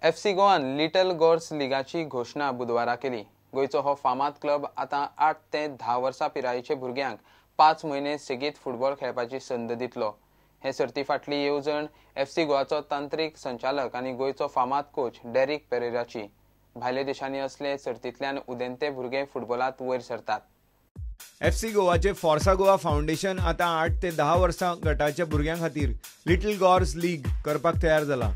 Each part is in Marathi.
FC गोवान लिटल गॉर्स लिगाची घोषणा बुधवारा केली। गोयचो हो फामाद क्लब आता 8 ते 10 वर्सां पिरायेच्या भुरग्यांक 5 महिने सेगीत फुटबॉल खेळपाची संद दितलो। हे सर्ती फाटली येवजण FC गोवाचो तांत्रिक संचालक आनी गोयचो फामाद कोच डेरिक पेरेराची। भायल्या देशांनी असले सर्तींतल्यान उदेंते भुरगे फुटबॉलांत वयर सरतात। FC गोवाचे फॉर्सा गोवा फाउंडेशन आता 8 ते 10 वर्सां गटाच्या भुरग्यां खातीर लिटल गॉर्स लीग करपाक तयार जाला।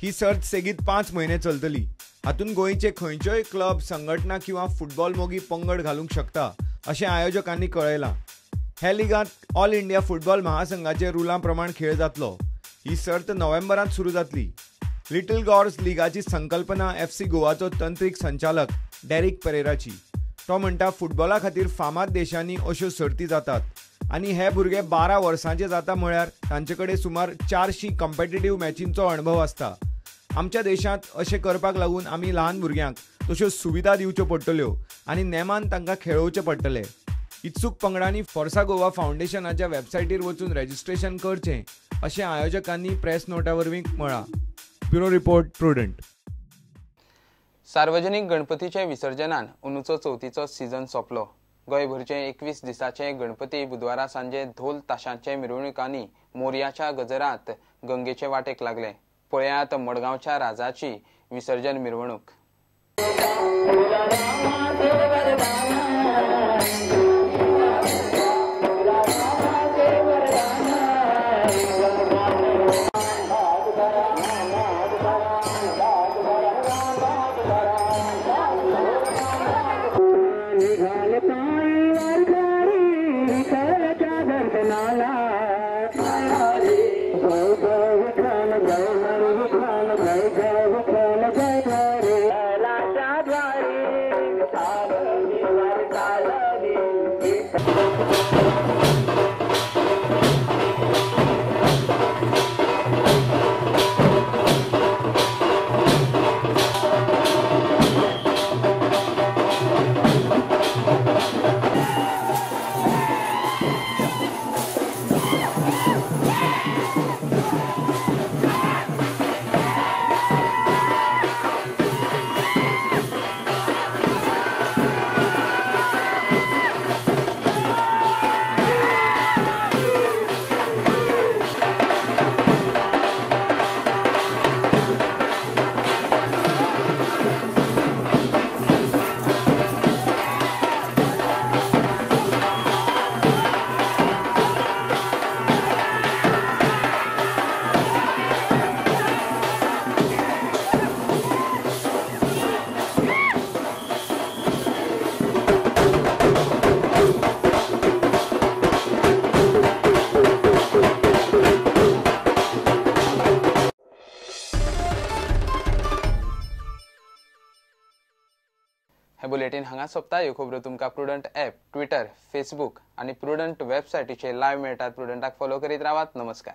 ही सर्त सेगीत 5 महिने चलतली। हातून गोंयचे खंयच्योय क्लब संघटना किंवा फुटबॉल मोगी पंगड घालूंक शकता अशें आयोजकांनी कळयलां। हे लिगांत ऑल इंडिया फुटबॉल महासंघाचे रुलां प्रमाण खेळ जातलो। ही सर्त नोव्हेंबरांत सुरू जातली। लिटल गॉर्स लिगाची संकल्पना FC गोवाचो तंत्रीक संचालक डेरिक पेरेराची। तो म्हणटा फुटबॉला खातीर फामाद देशांनी अश्यो सर्ती जातात आनी हे भुरगे 12 वर्सांचे जाता म्हळ्यार तांचे कडेन सुमार 400 कॉम्पिटिटिव्ह मॅचींचो अणभव आसता। आमच्या देशांत अशें करपाक लागून आमी ल्हान भुरग्यांक तश्यो सुविधा दिवच्यो पडटल्यो आनी नेमान तांकां खेळोवचें पडटलें। इत्सूक पंगडांनी फॉर्सा गोवा फाउंडेशनाच्या वेबसायटीर वचून रजिस्ट्रेशन करचें अशें आयोजकांनी प्रेस नोटा वरवीं म्हळां। Bureau report prudent. सार्वजनीक गणपतीचे विसर्जनान अंदूचो चवथीचो सीझन सोंपलो। गोंयभरचे 21 दिसाचे गणपती बुधवारा सांजे ढोल ताशांचे मिरवणुकांनी मोरयाच्या गजरांत गंगेचे वाटेक लागले। पळयात मडगांवच्या राजाची विसर्जन मिरवणूक। हे बुलेटिन हांगा सोंपता। ह्यो खबरो तुमकां प्रुडंट ॲप, ट्विटर, फेसबुक आनी प्रुडंट वेबसायटीचेर लायव्ह मेळटात। प्रुडंटाक फॉलो करीत रावात। नमस्कार।